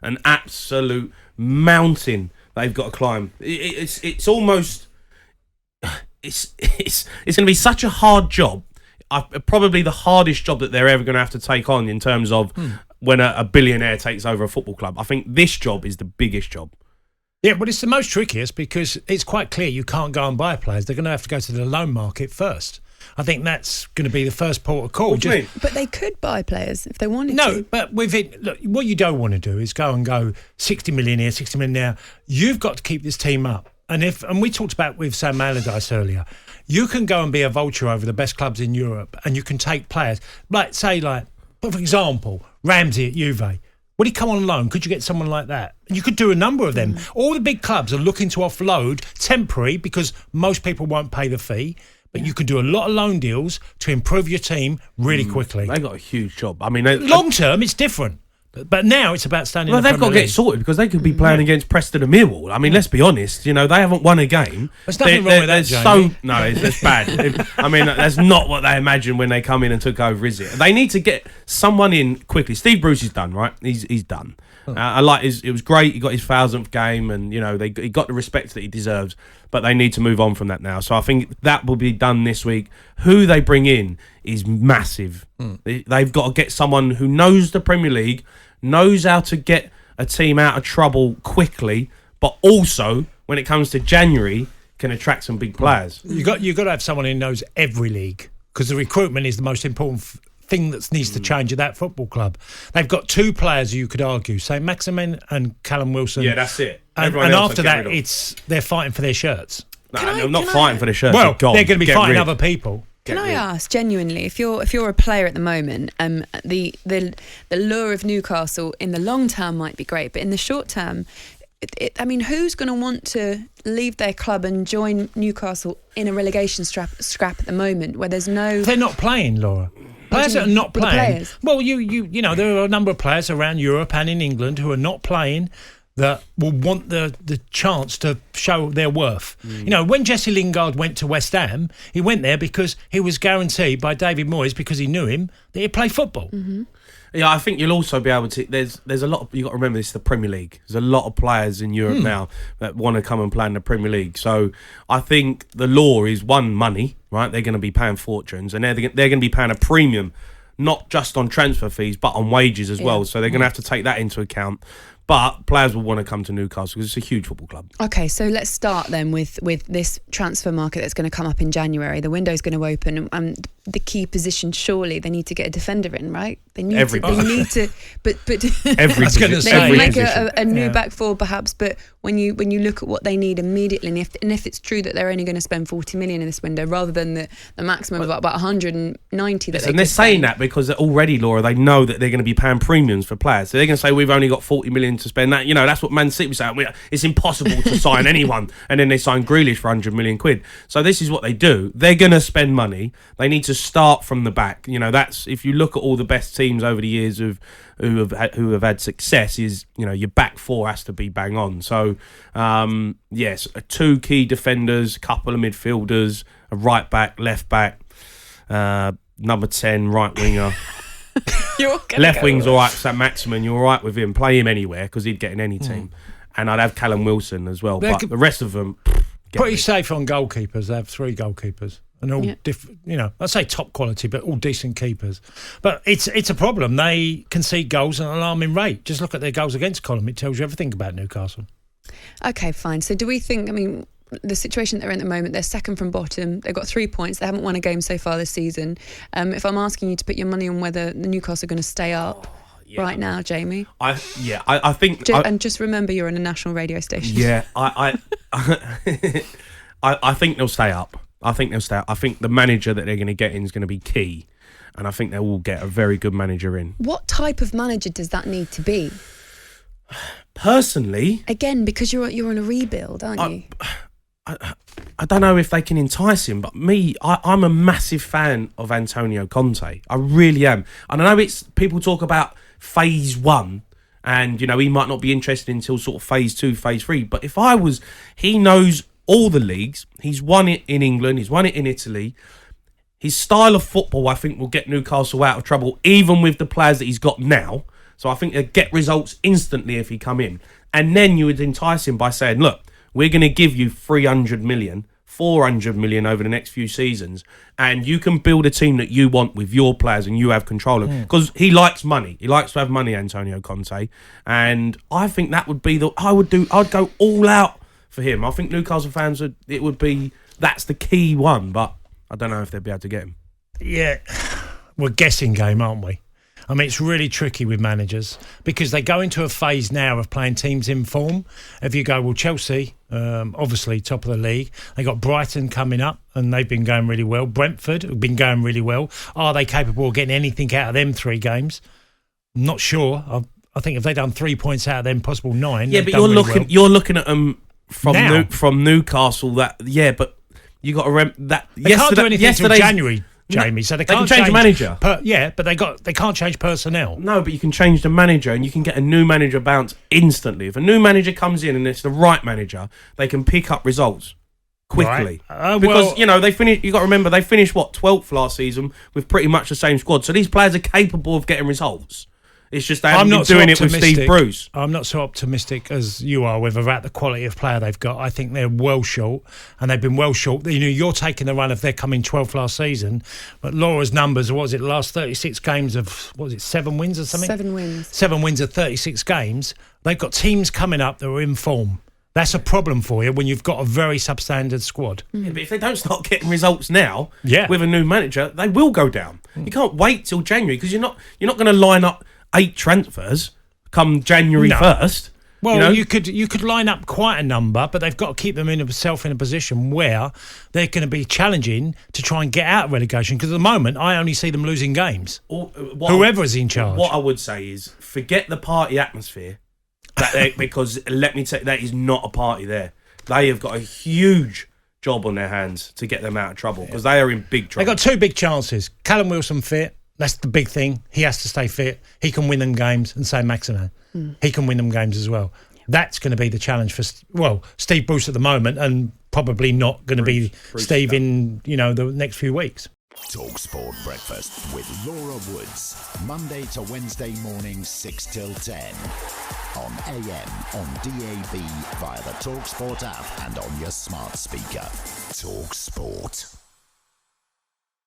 an absolute mountain they've got to climb. It's almost it's going to be such a hard job. Probably the hardest job that they're ever going to have to take on in terms of when a billionaire takes over a football club. I think this job is the biggest job. Yeah, but it's the most trickiest because it's quite clear you can't go and buy players. They're going to have to go to the loan market first. I think that's going to be the first port of call. But they could buy players if they wanted to. No, but with it, look, what you don't want to do is go 60 million here, 60 million there. You've got to keep this team up. And we talked about with Sam Allardyce earlier, you can go and be a vulture over the best clubs in Europe and you can take players, for example, Ramsey at Juve. Would he come on loan? Could you get someone like that? And you could do a number of them. All the big clubs are looking to offload temporary because most people won't pay the fee. But you can do a lot of loan deals to improve your team really quickly. They got a huge job. I mean, long term, it's different. But now it's about standing. Well, they've got to get sorted because they could be playing against Preston and Millwall. I mean, let's be honest. You know, they haven't won a game. There's nothing wrong with that, Jamie. No, it's bad. I mean, that's not what they imagined when they come in and took over, is it? They need to get someone in quickly. Steve Bruce is done, right? He's done. It was great. He got his 1000th game, and he got the respect that he deserves. But they need to move on from that now. So I think that will be done this week. Who they bring in is massive. They've got to get someone who knows the Premier League, knows how to get a team out of trouble quickly, but also when it comes to January can attract some big players. You got to have someone who knows every league because the recruitment is the most important thing that needs to change at that football club. They've got two players you could argue, say Maximin and Callum Wilson. Yeah, that's it. And after that, they're fighting for their shirts. No, not fighting for their shirts. Well, they're going to be fighting other people. Can I ask genuinely, if you're a player at the moment, the lure of Newcastle in the long term might be great, but in the short term, who's going to want to leave their club and join Newcastle in a relegation scrap at the moment where there's no? They're not playing, Laura. Players that are not playing. Well, you know, there are a number of players around Europe and in England who are not playing that will want the chance to show their worth. You know, when Jesse Lingard went to West Ham, he went there because he was guaranteed by David Moyes, because he knew him, that he'd play football. Yeah, I think you'll also be able to. There's a lot. You got to remember, this is the Premier League. There's a lot of players in Europe now that want to come and play in the Premier League. So I think the law is money, right? They're going to be paying fortunes, and they're going to be paying a premium, not just on transfer fees but on wages as well. So they're going to have to take that into account. But players will want to come to Newcastle because it's a huge football club. Okay, so let's start then with this transfer market that's going to come up in January. The window's going to open, and the key position, surely they need to get a defender in, right? They need to. But every they can make a new back four perhaps. But when you look at what they need immediately, and if it's true that they're only going to spend 40 million in this window rather than the maximum of about 190 that and they're saying that because already, Laura, they know that they're going to be paying premiums for players. So they're going to say we've only got 40 million to spend. That, you know, that's what Man City was saying. It's impossible to sign anyone, and then they sign Grealish for 100 million quid. So this is what they do. They're going to spend money. They need to start from the back. You know, that's, if you look at all the best teams over the years who have had success, is, you know, your back four has to be bang on. So yes, two key defenders, couple of midfielders, a right back, left back, number 10 right winger. Left wing's all right. So Maximin, you're all right with him. Play him anywhere because he'd get in any team. And I'd have Callum Wilson as well. But the rest of them, pretty safe on goalkeepers. They have 3 goalkeepers. And all different, you know, I'd say top quality, but all decent keepers. But it's a problem. They concede goals at an alarming rate. Just look at their goals against column. It tells you everything about Newcastle. Okay, fine. So do we think, I mean, the situation they're in at the moment, they're second from bottom. They've got 3 points. They haven't won a game so far this season. If I'm asking you to put your money on whether the Newcastle are going to stay up right now, Jamie. I think... and just remember, you're on a national radio station. Yeah, I think they'll stay up. I think they'll stay up. I think the manager that they're going to get in is going to be key. And I think they will get a very good manager in. What type of manager does that need to be? Personally... Again, because you're on a rebuild, aren't you? I don't know if they can entice him, but I'm a massive fan of Antonio Conte. I really am. And I know people talk about phase 1, and, you know, he might not be interested until sort of phase 2, phase 3. But he knows all the leagues. He's won it in England. He's won it in Italy. His style of football, I think, will get Newcastle out of trouble, even with the players that he's got now. So I think they'd get results instantly if he come in. And then you would entice him by saying, look, we're going to give you 300 million, 400 million over the next few seasons, and you can build a team that you want with your players and you have control of. Because he likes money. He likes to have money, Antonio Conte. And I think that would be I'd go all out for him. I think Newcastle fans that's the key one, but I don't know if they'd be able to get him. Yeah, we're guessing game, aren't we? I mean, it's really tricky with managers because they go into a phase now of playing teams in form. If you go, well, Chelsea, obviously top of the league. They got Brighton coming up and they've been going really well. Brentford have been going really well. Are they capable of getting anything out of them 3 games? I'm not sure. I think if they'd done 3 points out of them possible 9. Yeah, but you're looking at them from Newcastle. But you got to remember that they can't do anything until January. Jamie, so they can change the manager. But they can't change personnel. No, but you can change the manager, and you can get a new manager bounce instantly. If a new manager comes in and it's the right manager, they can pick up results quickly. Right. Because they finish. You got to remember they finished 12th last season with pretty much the same squad. So these players are capable of getting results. It's just they haven't been doing it with Steve Bruce. I'm not so optimistic as you are about the quality of player they've got. I think they're well short, and they've been well short. You're taking the run of their coming 12th last season, but Laura's numbers, what was it, the last 36 games of, 7 wins or something? 7 wins. 7 wins of 36 games. They've got teams coming up that are in form. That's a problem for you when you've got a very substandard squad. Yeah, but if they don't start getting results now with a new manager, they will go down. You can't wait till January because you're not going to line up 8 transfers come January 1st. Well, you could line up quite a number, but they've got to keep themselves in a position where they're going to be challenging to try and get out of relegation. Because at the moment, I only see them losing games. Whoever's in charge. What I would say is forget the party atmosphere, because let me tell you, that is not a party there. They have got a huge job on their hands to get them out of trouble because they are in big trouble. They've got 2 big chances. Callum Wilson fit. That's the big thing. He has to stay fit. He can win them games, and so Maximin. He can win them games as well. That's going to be the challenge for Steve Bruce at the moment, and probably not going to be Steve in the next few weeks. talkSPORT Breakfast with Laura Woods, Monday to Wednesday morning 6 till 10 on AM, on DAB, via the talkSPORT app, and on your smart speaker. talkSPORT.